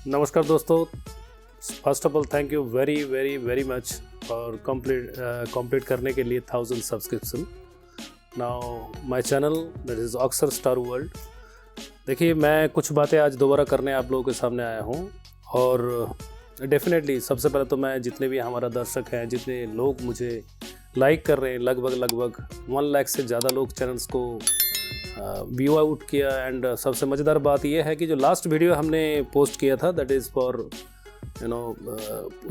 नमस्कार दोस्तों, first of all thank you very very very much और कंप्लीट करने के लिए 1000 subscription. Now my channel that is ऑक्सर स्टार वर्ल्ड। देखिए, मैं कुछ बातें आज दोबारा करने आप लोगों के सामने आया हूँ और डेफिनेटली सबसे पहले तो मैं जितने भी हमारा दर्शक हैं, जितने लोग मुझे लाइक कर रहे हैं, लगभग 1 लाख से ज़्यादा लोग चैनल्स को व्यू आउट किया। एंड सबसे मज़ेदार बात यह है कि जो लास्ट वीडियो हमने पोस्ट किया था that is for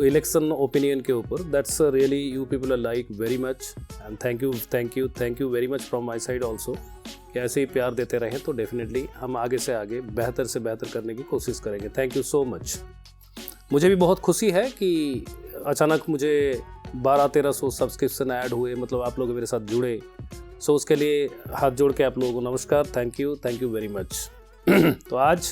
election opinion के ऊपर, that's really you people are like very much and thank you very much from my side also कि ऐसे ही प्यार देते रहें तो डेफिनेटली हम आगे से आगे बेहतर से बेहतर करने की कोशिश करेंगे। Thank you so much. मुझे भी बहुत खुशी है कि अचानक मुझे 1200-1300 सब्सक्रिप्शन ऐड हुए, मतलब आप लोग मेरे साथ जुड़े। सो उसके लिए हाथ जोड़ के आप लोगों को नमस्कार, थैंक यू वेरी मच। तो आज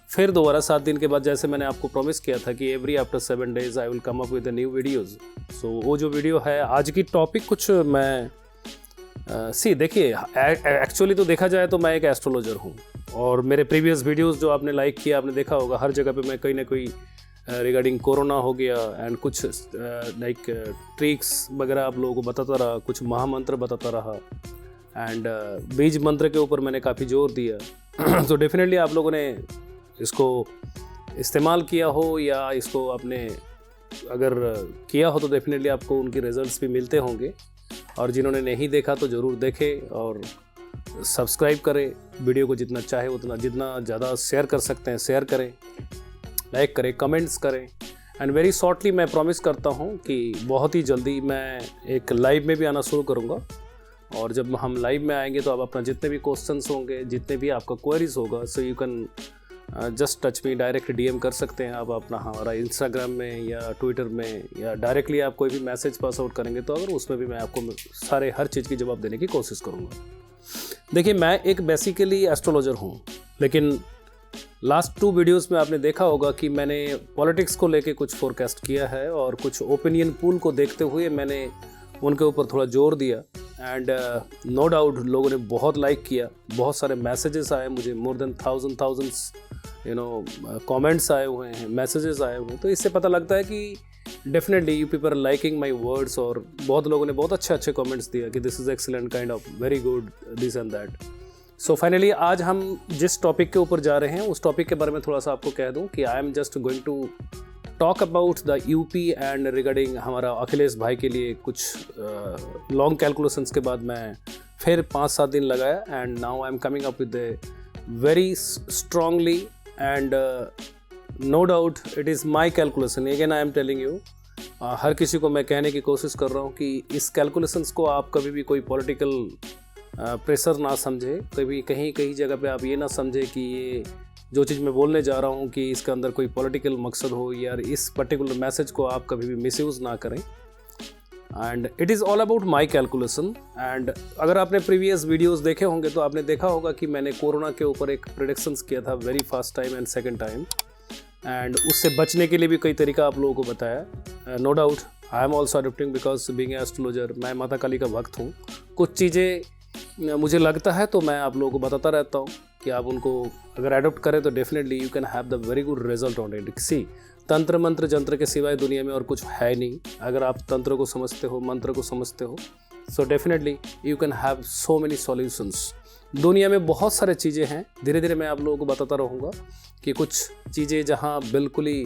फिर दोबारा 7 दिन के बाद, जैसे मैंने आपको प्रॉमिस किया था कि every after 7 days I will come up with new videos. So वो जो वीडियो है आज की टॉपिक कुछ मैं देखिए, एक्चुअली तो देखा जाए तो मैं एक एस्ट्रोलॉजर हूँ और मेरे प्रीवियस वीडियोज़ जो आपने लाइक किया, आपने देखा होगा हर जगह पे मैं कोई ना कोई रिगार्डिंग कोरोना हो गया एंड कुछ लाइक ट्रिक्स वगैरह आप लोगों को बताता रहा, कुछ महामंत्र बताता रहा एंड बीज मंत्र के ऊपर मैंने काफ़ी जोर दिया। तो डेफिनेटली आप लोगों ने इसको इस्तेमाल किया हो या इसको आपने अगर किया हो तो डेफिनेटली आपको उनके रिजल्ट्स भी मिलते होंगे, और जिन्होंने नहीं देखा तो ज़रूर देखें और सब्सक्राइब करें। वीडियो को जितना चाहे उतना, जितना ज़्यादा शेयर कर सकते हैं शेयर करें, लाइक करें, कमेंट्स करें। एंड वेरी शॉर्टली मैं प्रॉमिस करता हूँ कि बहुत ही जल्दी मैं एक लाइव में भी आना शुरू करूँगा, और जब हम लाइव में आएंगे तो आप अपना जितने भी क्वेश्चंस होंगे, जितने भी आपका क्वेरीज होगा, so you can just touch me, direct DM कर सकते हैं आप अपना हमारा इंस्टाग्राम में या ट्विटर में, या डायरेक्टली आप कोई भी मैसेज पास आउट करेंगे तो अगर उसमें भी मैं आपको सारे हर चीज़ की जवाब देने की कोशिश करूँगा। देखिए, मैं एक बेसिकली एस्ट्रोलॉजर हूँ, लेकिन लास्ट 2 वीडियोस में आपने देखा होगा कि मैंने पॉलिटिक्स को लेके कुछ फोरकास्ट किया है और कुछ ओपिनियन पूल को देखते हुए मैंने उनके ऊपर थोड़ा जोर दिया। एंड नो डाउट लोगों ने बहुत लाइक किया, बहुत सारे मैसेजेस आए मुझे, मोर देन thousands कमेंट्स आए हुए हैं, मैसेजेस आए हुए हैं। तो इससे पता लगता है कि definitely you people are liking my words, और बहुत लोगों ने बहुत अच्छे कमेंट्स दिया कि this is excellent, kind of very good, this and that. So finally आज हम जिस टॉपिक के ऊपर जा रहे हैं उस टॉपिक के बारे में थोड़ा सा आपको कह दूं कि I am just going to talk about the UP and regarding हमारा अखिलेश भाई के लिए कुछ लॉन्ग कैलकुलेशंस के बाद मैं फिर 5-7 दिन लगाया and now I am coming up with a very strongly and no doubt it is my calculation. Again I am telling you, हर किसी को मैं कहने की कोशिश कर रहा हूँ कि इस कैलकुलेशंस को आप कभी भी कोई पॉलिटिकल प्रेशर ना समझे, कभी कहीं जगह पे आप ये ना समझे कि ये जो चीज़ मैं बोलने जा रहा हूँ कि इसके अंदर कोई पॉलिटिकल मकसद हो, या इस पर्टिकुलर मैसेज को आप कभी भी मिसयूज़ ना करें। And it is all about my calculation. And अगर आपने प्रीवियस वीडियोस देखे होंगे तो आपने देखा होगा कि मैंने कोरोना के ऊपर एक प्रेडिक्शंस किया था very first time and second time, and उससे बचने के लिए भी कई तरीका आप लोगों को बताया। No doubt I am also adopting because being astrologer, मैं माता काली का भक्त हूँ। कुछ चीज़ें मुझे लगता है तो मैं आप लोगों को बताता रहता हूँ कि आप उनको अगर अडोप्ट करें तो definitely you can have the very good result on it. See, तंत्र मंत्र जंत्र के सिवाय दुनिया में और कुछ है नहीं। अगर आप तंत्र को समझते हो, मंत्र को समझते हो, so definitely you can have so many solutions. दुनिया में बहुत सारे चीज़ें हैं, धीरे धीरे मैं आप लोगों को बताता रहूँगा कि कुछ चीज़ें जहाँ बिल्कुल ही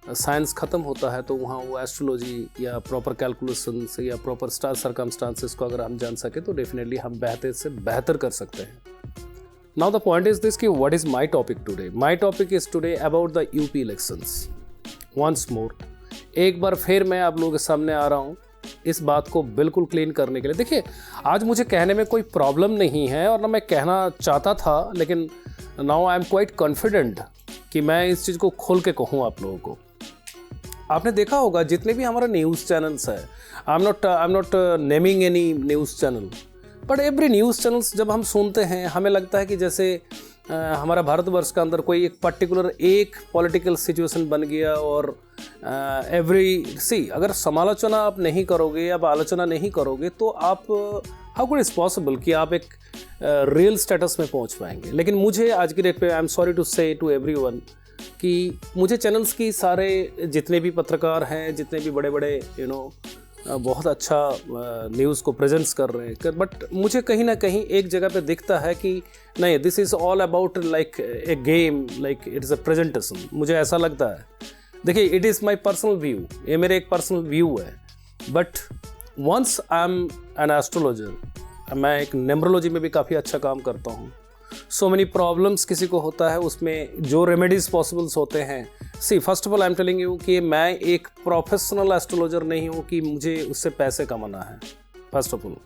साइंस ख़त्म होता है तो वहाँ वो एस्ट्रोलॉजी या प्रॉपर कैलकुलेशंस या प्रॉपर स्टार सर्कमस्टांसेस को अगर हम जान सके तो डेफिनेटली हम बेहतर से बेहतर कर सकते हैं। Now the point is this कि what is my topic today. My topic is today about the UP elections. Once more, एक बार फिर मैं आप लोगों के सामने आ रहा हूँ इस बात को बिल्कुल क्लीन करने के लिए। देखिए, आज मुझे कहने में कोई प्रॉब्लम नहीं है और ना मैं कहना चाहता था, लेकिन now I am quite confident कि मैं इस चीज़ को खोल के कहूँ आप लोगों को। आपने देखा होगा जितने भी हमारा न्यूज़ चैनल्स है, आई am not naming any news channel, but every news channels जब हम सुनते हैं हमें लगता है कि जैसे हमारा भारतवर्ष का अंदर कोई एक पर्टिकुलर एक पॉलिटिकल सिचुएशन बन गया और अगर समालोचना आप नहीं करोगे या आलोचना नहीं करोगे तो आप हाउ कुड इट्स पॉसिबल कि आप एक रियल स्टेटस में पहुंच पाएंगे। लेकिन मुझे आज की डेट पे आई एम सॉरी टू से टू एवरीवन कि मुझे चैनल्स की सारे जितने भी पत्रकार हैं, जितने भी बड़े बड़े बहुत अच्छा न्यूज़ को प्रेजेंट्स कर रहे हैं, बट मुझे कहीं ना कहीं एक जगह पे दिखता है कि नहीं, this is all about like a game, like it is a presentation. मुझे ऐसा लगता है, देखिए it is my personal view, ये मेरे एक पर्सनल व्यू है, but once I am an astrologer, मैं एक न्यूमरोलॉजी में भी काफ़ी अच्छा काम करता हूँ। सो मेनी प्रॉब्लम्स किसी को होता है, उसमें जो रेमेडीज पॉसिबल्स होते हैं। See first of all I am telling you कि मैं एक प्रोफेशनल एस्ट्रोलॉजर नहीं हूँ कि मुझे उससे पैसे कमाना है फर्स्ट ऑफ ऑल,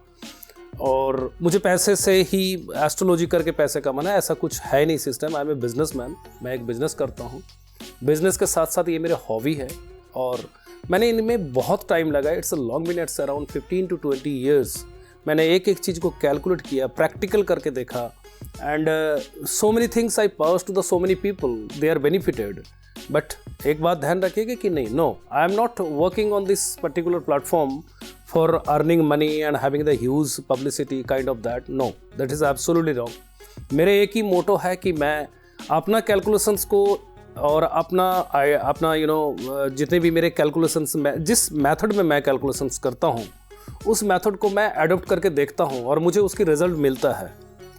और मुझे पैसे से ही एस्ट्रोलॉजी करके पैसे कमाना है, ऐसा कुछ है नहीं system. I am a businessman, मैं एक बिजनेस करता हूँ, बिजनेस के साथ साथ ये मेरे हॉबी है और मैंने इनमें बहुत टाइम लगा। It's a long minutes around 15 to 20 years. मैंने एक एक चीज़ को कैलकुलेट किया, प्रैक्टिकल करके देखा, and so many things I pass to the so many people, they are benefited. But एक बात ध्यान रखिएगा कि नहीं, no, I am not working on this particular platform for earning money and having the huge publicity kind of that, no, that is absolutely wrong. मेरे एक ही मोटो है कि मैं अपना कैलकुलेशंस को और अपना जितने भी मेरे कैलकुलेशंस, जिस मेथड में मैं कैलकुलेशंस करता हूँ उस मेथड को मैं अडोप्ट करके देखता हूँ और मुझे उसकी रिजल्ट मिलता है।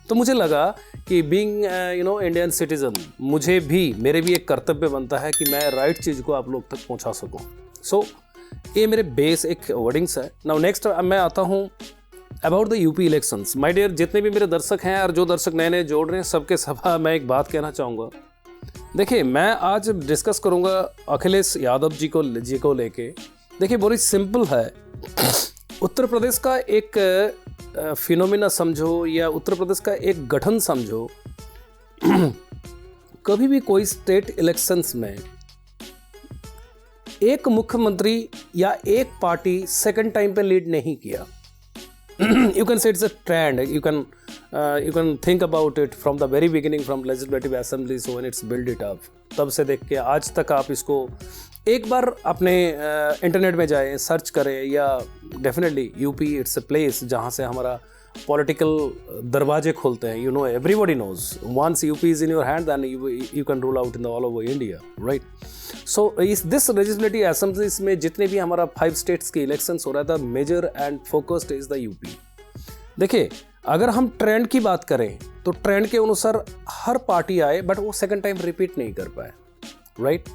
तो मुझे लगा कि बीइंग इंडियन सिटीज़न, मेरे भी एक कर्तव्य बनता है कि मैं राइट चीज़ को आप लोग तक पहुँचा सकूँ। सो ये मेरे बेस एक वर्डिंग्स है। नाउ नेक्स्ट मैं आता हूँ about the UP elections. My dear, जितने भी मेरे दर्शक हैं और जो दर्शक नए नए जोड़ रहे हैं, सबके सभा मैं एक बात कहना चाहूँगा। देखिए, मैं आज डिस्कस करूँगा अखिलेश यादव जी को लेके। देखिए, बहुत सिंपल है। उत्तर प्रदेश का एक फिनोमिना समझो या उत्तर प्रदेश का एक गठन समझो, कभी भी कोई स्टेट इलेक्शंस में एक मुख्यमंत्री या एक पार्टी सेकंड टाइम पे लीड नहीं किया। You can say it's a trend. You can think about it from the very beginning, from legislative assemblies when it's built it up. तब से देख के आज तक आप इसको एक बार अपने इंटरनेट में जाएं, सर्च करें, या definitely UP it's a place जहाँ से हमारा पॉलिटिकल दरवाजे खोलते हैं। You know, everybody knows once UP is in your hand, then you can rule out in the all over India, right? So is this legislative assemblies में जितने भी हमारा 5 स्टेट्स के इलेक्शंस हो रहा था, major and focused is the UP. देखिए, अगर हम ट्रेंड की बात करें तो ट्रेंड के अनुसार हर पार्टी आए, बट वो सेकंड टाइम रिपीट नहीं कर पाए, राइट?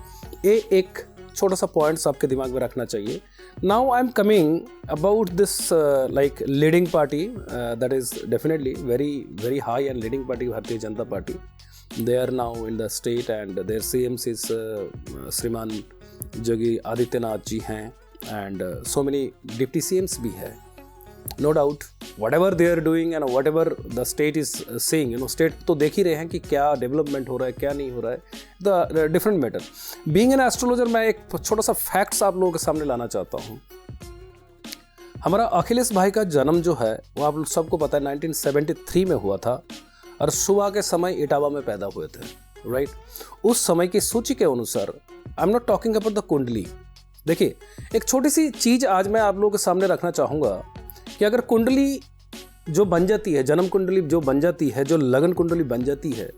ये एक छोटा सा पॉइंट्स आपके दिमाग में रखना चाहिए। Now I am coming about this like leading party, that is definitely very high and leading party, Bharatiya Janata party. They are now in the state and their CMs is श्रीमान योगी आदित्यनाथ जी हैं, and so many deputy CMs भी है। No doubt, whatever they are doing and whatever the state is saying, state तो देख ही रहे हैं कि क्या डेवलपमेंट हो रहा है, क्या नहीं हो रहा है, the different matter। Being an astrologer, मैं एक छोटा सा फैक्ट्स आप लोगों के सामने लाना चाहता हूँ। हमारा अखिलेश भाई का जन्म जो है वो आप सबको पता है 1973 में हुआ था, और सुबह के समय इटावा में पैदा हुए थे, राइट? उस समय की सूची के अनुसार, आई am not talking about the कुंडली। देखिए, एक छोटी सी चीज़ आज मैं आप लोगों के सामने रखना चाहूँगा कि अगर कुंडली जो बन जाती है, जन्म कुंडली जो बन जाती है, जो लगन कुंडली बन जाती है,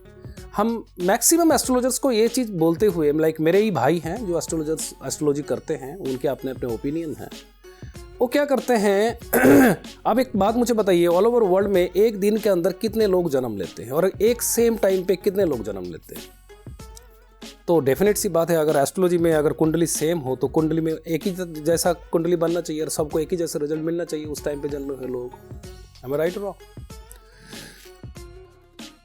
हम मैक्सिमम एस्ट्रोलॉजर्स को ये चीज़ बोलते हुए, लाइक मेरे ही भाई हैं जो एस्ट्रोलॉजी करते हैं, उनके अपने अपने ओपिनियन हैं, वो क्या करते हैं। अब एक बात मुझे बताइए, ऑल ओवर वर्ल्ड में एक दिन के अंदर कितने लोग जन्म लेते हैं और एक सेम टाइम पे कितने लोग जन्म लेते हैं? तो डेफिनेट सी बात है, अगर एस्ट्रोलॉजी में अगर कुंडली सेम हो तो कुंडली में एक ही जैसा कुंडली बनना चाहिए और सबको एक ही जैसा रिजल्ट मिलना चाहिए उस टाइम पे जन्म हुए लोग। am I right or wrong?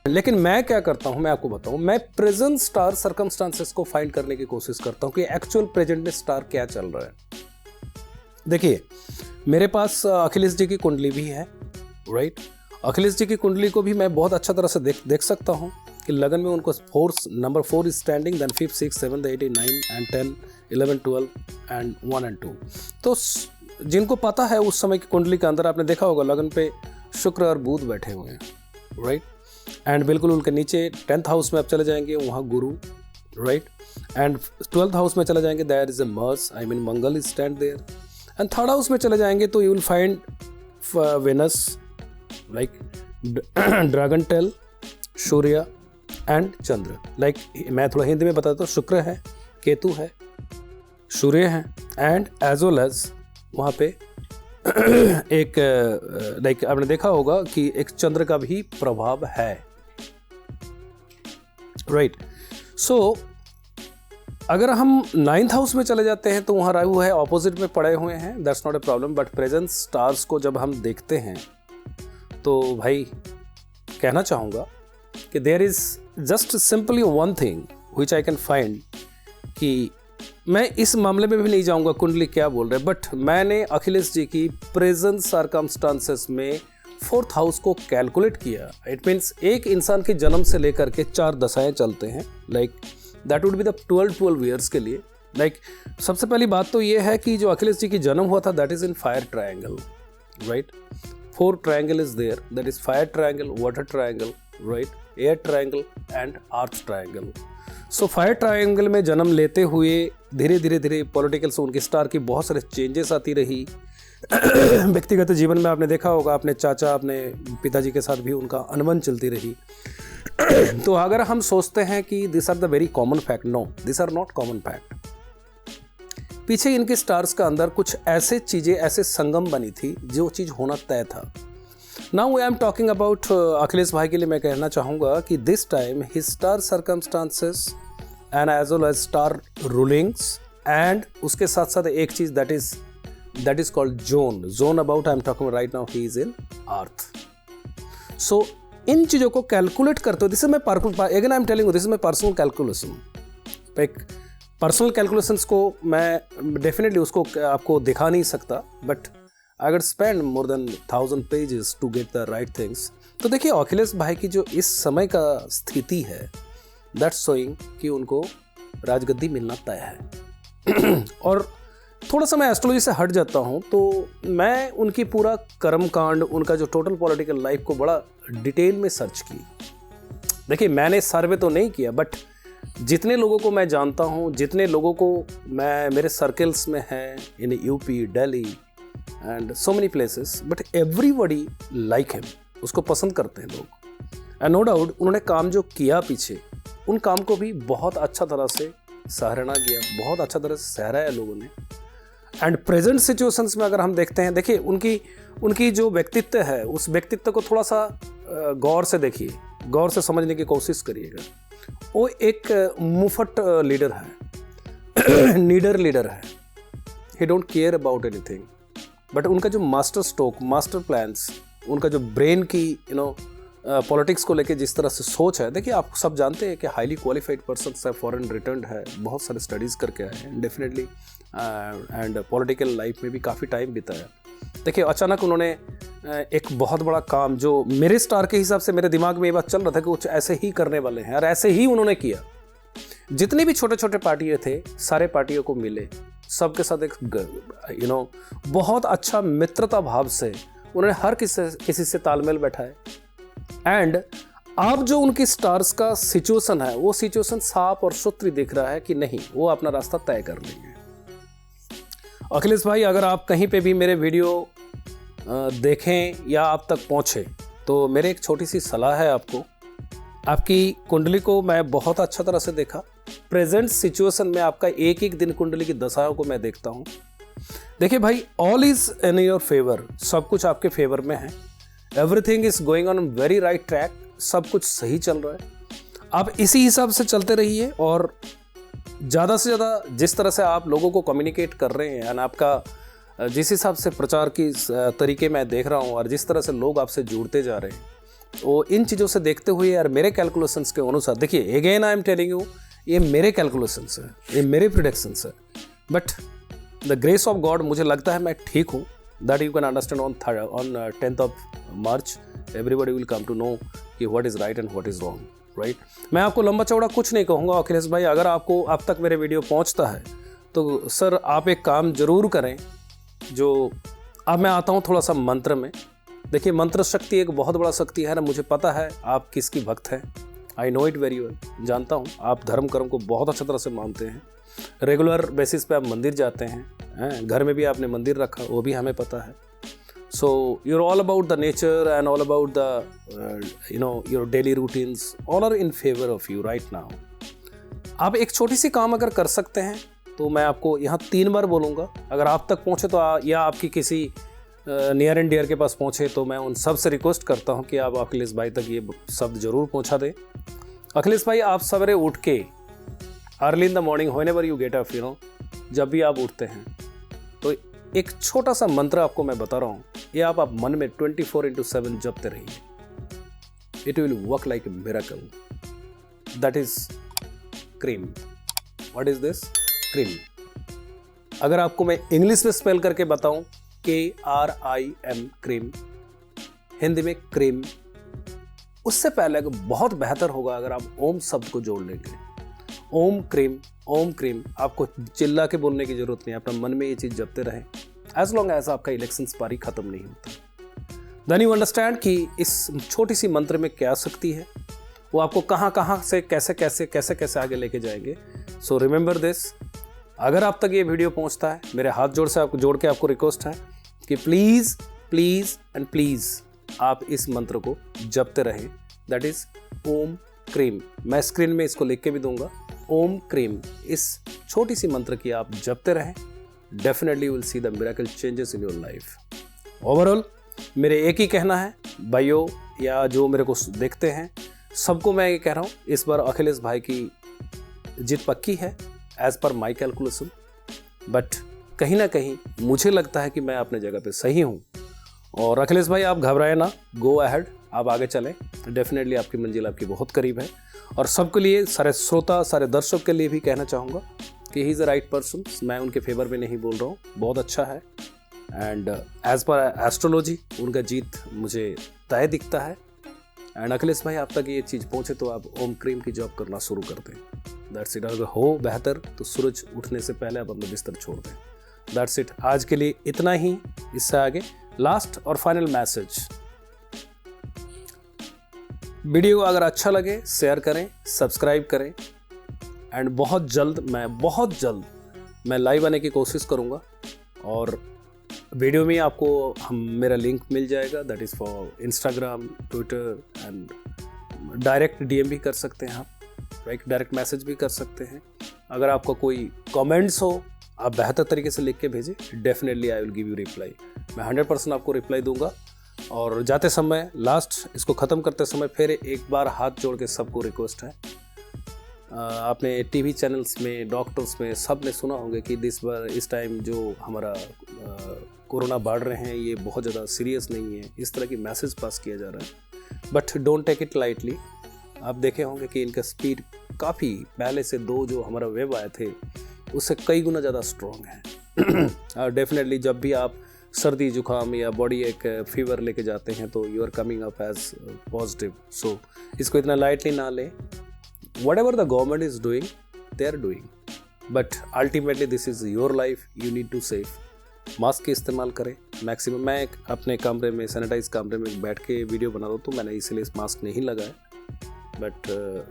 लेकिन मैं क्या करता हूं, मैं आपको बताऊं, मैं प्रेजेंट स्टार सर्कमस्टांसेस को फाइंड करने की कोशिश करता हूं कि एक्चुअल प्रेजेंट में स्टार क्या चल रहा है। देखिए, मेरे पास अखिलेश जी की कुंडली भी है, राइट? अखिलेश जी की कुंडली को भी मैं बहुत अच्छा तरह से देख सकता हूँ कि लगन में उनको number 4 is standing, then 5, 6, 7, 8, 9 and 10, 11, 12 and 1 and 2। तो जिनको पता है उस समय की कुंडली के अंदर आपने देखा होगा लगन पे शुक्र और बुध बैठे हुए हैं, राइट? एंड बिल्कुल उनके नीचे 10th हाउस में आप चले जाएंगे, वहाँ गुरु, राइट? एंड 12th हाउस में चले जाएंगे, there is a Mars, I mean Mangal is stand there. And 3rd house में चले जाएंगे तो you will find Venus, like dragon tail, Surya and Chandra. Like मैं थोड़ा हिंदी में बताता हूँ, शुक्र है, केतु है, सूर्य है, एंड एज वेल एज वहाँ पे एक लाइक आपने देखा होगा कि एक चंद्र का भी प्रभाव है, राइट। सो अगर हम 9th हाउस में चले जाते हैं तो वहाँ राहु है, ऑपोजिट में पड़े हुए हैं, that's not a problem. But present stars को जब हम देखते हैं तो भाई कहना चाहूँगा कि there is just simply one thing which I can find, कि मैं इस मामले में भी नहीं जाऊँगा कुंडली क्या बोल रहे, बट मैंने अखिलेश जी की प्रेजेंट सर्कमस्टांसेस में 4th हाउस को कैलकुलेट किया। इट मीन्स एक इंसान के जन्म से लेकर के 4 दशाएं चलते हैं, like that would be the 12 years के लिए। लाइक सबसे पहली बात तो ये है कि जो अखिलेश जी की जन्म हुआ था that is in fire triangle, right. 4 triangle is there, that is fire triangle, water triangle, right, air triangle and earth triangle. So fire triangle में जन्म लेते हुए धीरे धीरे पॉलिटिकल से उनके स्टार की बहुत सारे चेंजेस आती रही। व्यक्तिगत जीवन में आपने देखा होगा, अपने चाचा, अपने पिताजी के साथ भी उनका अनबन चलती रही। तो अगर हम सोचते हैं कि this are the very common fact, no, this are not common fact. पीछे इनके स्टार्स का अंदर कुछ ऐसे चीजें, ऐसे संगम बनी थी जो चीज होना तय था। Now I am talking about Akhilesh भाई के लिए मैं कहना चाहूंगा कि this time his star circumstances and as well as star rulings, and उसके साथ साथ एक चीज that is called zone about I am talking right now, he is in earth. So इन चीजों को कैलकुलेट करते हो, this is my again I am telling you, this is my personal calculation. एक पर्सनल कैलकुलेशंस को मैं definitely उसको आपको दिखा नहीं सकता, but I can spend more than 1000 pages to get the right things. तो देखिए अखिलेश भाई की जो इस समय का स्थिति है, दैट्स शोइंग कि उनको राजगद्दी मिलना तय है। और थोड़ा सा मैं एस्ट्रोलॉजी से हट जाता हूँ तो मैं उनकी पूरा कर्मकांड, उनका जो टोटल पॉलिटिकल लाइफ को बड़ा डिटेल में सर्च की। देखिए मैंने सर्वे तो नहीं किया, बट जितने लोगों को मैं जानता हूँ, जितने लोगों को मैं मेरे सर्कल्स में हैं in UP, Delhi and so many places, but everybody like him, उसको पसंद करते हैं लोग। एंड नो डाउट उन्होंने काम जो किया पीछे, उन काम को भी बहुत अच्छा तरह से सराहना किया, बहुत अच्छा तरह से सराहा है लोगों ने। एंड प्रेजेंट सिचुएशंस में अगर हम देखते हैं, देखिए उनकी जो व्यक्तित्व है, उस व्यक्तित्व को थोड़ा सा गौर से देखिए, गौर से समझने की कोशिश करिएगा। वो एक मुफट लीडर है, नीडर लीडर है, ही don't care about anything. But उनका जो मास्टर स्ट्रोक, मास्टर प्लान्स, उनका जो ब्रेन की पॉलिटिक्स को लेके जिस तरह से सोच है, देखिए आप सब जानते हैं कि हाईली क्वालिफाइड पर्सन है, फॉरेन रिटर्न है, बहुत सारे स्टडीज़ करके आए हैं डेफिनेटली, एंड पॉलिटिकल लाइफ में भी काफ़ी टाइम बिताया। देखिए अचानक उन्होंने एक बहुत बड़ा काम, जो मेरे स्टार के हिसाब से मेरे दिमाग में ये बात चल रहा था कि कुछ ऐसे ही करने वाले हैं, और ऐसे ही उन्होंने किया। जितने भी छोटे छोटे पार्टियाँ थे, सारे पार्टियों को मिले, सबके साथ एक बहुत अच्छा मित्रता भाव से उन्होंने हर किसी से तालमेल बैठाए। एंड अब जो उनकी स्टार्स का सिचुएशन है, वो सिचुएशन साफ और सुथरी दिख रहा है कि नहीं, वो अपना रास्ता तय कर लेंगे। अखिलेश भाई, अगर आप कहीं पे भी मेरे वीडियो देखें या आप तक पहुंचे, तो मेरे एक छोटी सी सलाह है आपको। आपकी कुंडली को मैं बहुत अच्छा तरह से देखा, प्रेजेंट सिचुएशन में आपका एक एक दिन कुंडली की दशाओं को मैं देखता हूं। देखिए भाई, all is in your favour, सब कुछ आपके फेवर में है, everything is going on very right track, सब कुछ सही चल रहा है। आप इसी हिसाब से चलते रहिए, और ज़्यादा से ज़्यादा जिस तरह से आप लोगों को कम्युनिकेट कर रहे हैं, आपका जिस हिसाब से प्रचार की तरीके मैं देख रहा हूँ, और जिस तरह से लोग आपसे जुड़ते जा रहे हैं, वो इन चीज़ों से देखते हुए यार मेरे कैलकुलेशंस के अनुसार, देखिए again I am telling you, ये मेरे कैलकुलेशंस है, ये मेरे प्रिडिक्शंस है, but the grace of God मुझे लगता है मैं ठीक हूँ। That you can understand on 10th of March, everybody will come to know कि what is right and what is wrong, right. मैं आपको लंबा चौड़ा कुछ नहीं कहूँगा अखिलेश भाई, अगर आपको अब तक मेरे वीडियो पहुँचता है तो सर आप एक काम जरूर करें। जो अब मैं आता हूँ थोड़ा सा मंत्र में। देखिए मंत्र शक्ति एक बहुत बड़ा शक्ति है ना, मुझे पता है आप किसकी भक्त हैं, I know it very well, जानता हूँ आप धर्म कर्म को बहुत अच्छी तरह से मानते हैं, रेगुलर बेसिस पे आप मंदिर जाते हैं, घर में भी आपने मंदिर रखा, वो भी हमें पता है। So you're all about the nature and all about the your daily routines, all are in favor of you right now. आप एक छोटी सी काम अगर कर सकते हैं तो मैं आपको यहाँ 3 बार बोलूँगा, अगर आप तक पहुँचे तो या आपकी किसी नियर एंड डियर के पास पहुँचे तो मैं उन सब से रिक्वेस्ट करता हूँ कि आप अखिलेश भाई तक ये शब्द जरूर पहुँचा दें। अखिलेश भाई, आप सवेरे उठ के early in the morning whenever you get up, जब भी आप उठते हैं तो एक छोटा सा मंत्र आपको मैं बता रहा हूँ, ये आप मन में 24/7 जपते रहिए। It will work like a miracle. That is cream. What is this? Cream. अगर आपको मैं इंग्लिश में स्पेल करके बताऊं, KRIM, क्रीम, हिंदी में क्रीम, उससे पहले बहुत बेहतर होगा अगर आप ओम शब्द को जोड़ लेंगे। ओम क्रीम, ओम क्रीम। आपको चिल्ला के बोलने की जरूरत नहीं है, अपना मन में ये चीज जपते रहें एज लॉन्ग एज आपका इलेक्शन पारी खत्म नहीं होता। देन यू अंडरस्टैंड कि इस छोटी सी मंत्र में क्या शक्ति है, वो आपको कहाँ से कैसे आगे लेके जाएंगे। So remember this. अगर आप तक ये वीडियो पहुंचता है, मेरे हाथ जोड़ के आपको रिक्वेस्ट है कि प्लीज प्लीज एंड प्लीज आप इस मंत्र को जपते रहें। दैट इज ओम क्रीम। मैं स्क्रीन में इसको लिख के भी दूंगा। ओम क्रीम, इस छोटी सी मंत्र की आप जपते रहें। Definitely you will see the miracle changes in your life. Overall मेरे एक ही कहना है भाइयों, या जो मेरे को देखते हैं सबको मैं ये कह रहा हूँ, इस बार अखिलेश भाई की जीत पक्की है as per my calculation. But कहीं ना कहीं मुझे लगता है कि मैं अपने जगह पे सही हूँ। और अखिलेश भाई, आप घबराए ना, गो अहेड, आप आगे चलें। डेफिनेटली आपकी मंजिल आपकी बहुत करीब है। और सबके लिए, सारे श्रोता, सारे दर्शक के लिए भी कहना चाहूँगा कि he is the right person. मैं उनके फेवर में नहीं बोल रहा हूँ, बहुत अच्छा है। एंड एज पर एस्ट्रोलॉजी उनका जीत मुझे तय दिखता है। एंड अखिलेश भाई, आप तक ये चीज़ पहुँचे तो आप ओम क्रीम की जॉब करना शुरू कर दें। That's it. अगर हो बेहतर तो सूरज उठने से पहले आप अपना बिस्तर छोड़ दें। That's it. आज के लिए इतना ही। इससे आगे लास्ट और फाइनल मैसेज, वीडियो अगर अच्छा लगे शेयर करें, सब्सक्राइब करें। एंड बहुत जल्द मैं लाइव आने की कोशिश करूंगा। और वीडियो में आपको मेरा लिंक मिल जाएगा। That is for Instagram, Twitter and direct DM भी कर सकते हैं आप, राइट, डायरेक्ट मैसेज भी कर सकते हैं। अगर आपका कोई कमेंट्स हो, आप बेहतर तरीके से लिख के भेजें। Definitely I will give you reply. मैं 100% आपको रिप्लाई दूंगा। और जाते समय, लास्ट इसको ख़त्म करते समय फिर एक बार हाथ जोड़ के सबको रिक्वेस्ट है, आपने टीवी चैनल्स में, डॉक्टर्स में सब ने सुना होंगे कि इस टाइम जो हमारा कोरोना बढ़ रहे हैं ये बहुत ज़्यादा सीरियस नहीं है, इस तरह की मैसेज पास किया जा रहा है। But don't take it lightly. आप देखे होंगे कि इनका स्पीड काफ़ी पहले से 2 जो हमारा वेव आए थे उससे कई गुना ज़्यादा स्ट्रॉन्ग है। डेफिनेटली जब भी आप सर्दी जुकाम या बॉडी एक फीवर लेके जाते हैं तो you are coming up as positive. So इसको इतना लाइटली ना लें। Whatever the government is doing, they are doing, but ultimately this is your life, you need to save. Mask का इस्तेमाल करें मैक्सिमम। मैं अपने कमरे में, सैनिटाइज कमरे में बैठ के वीडियो बना रहा हूँ तो मैंने इसलिए मास्क नहीं लगाया। बट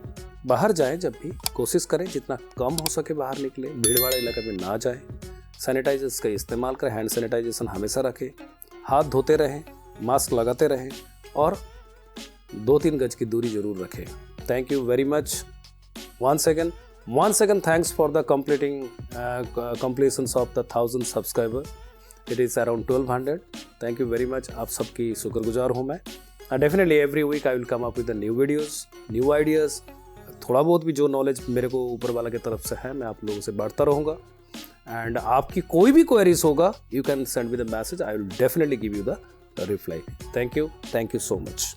बाहर जाएं जब भी, कोशिश करें जितना कम हो सके बाहर निकले, भीड़ भाड़ इलाके में ना जाएं। सैनिटाइजर्स का इस्तेमाल करें, हैंड सैनिटाइजेशन हमेशा रखें, हाथ धोते रहें, मास्क लगाते रहें और 2-3 गज की दूरी जरूर रखें। Thank you very much. once again thanks for the completions of the 1000 subscriber. It is around 1200. Thank you very much. आप सबकी शुक्रगुजार हूँ मैं। Definitely every week I will come up with the new videos, new ideas. थोड़ा बहुत भी जो knowledge मेरे को ऊपर वाला की तरफ से है मैं आप लोगों से बांटता रहूँगा। एंड आपकी कोई भी क्वेरीज होगा, you can send me the message. I will definitely give you the reply. Thank you so much.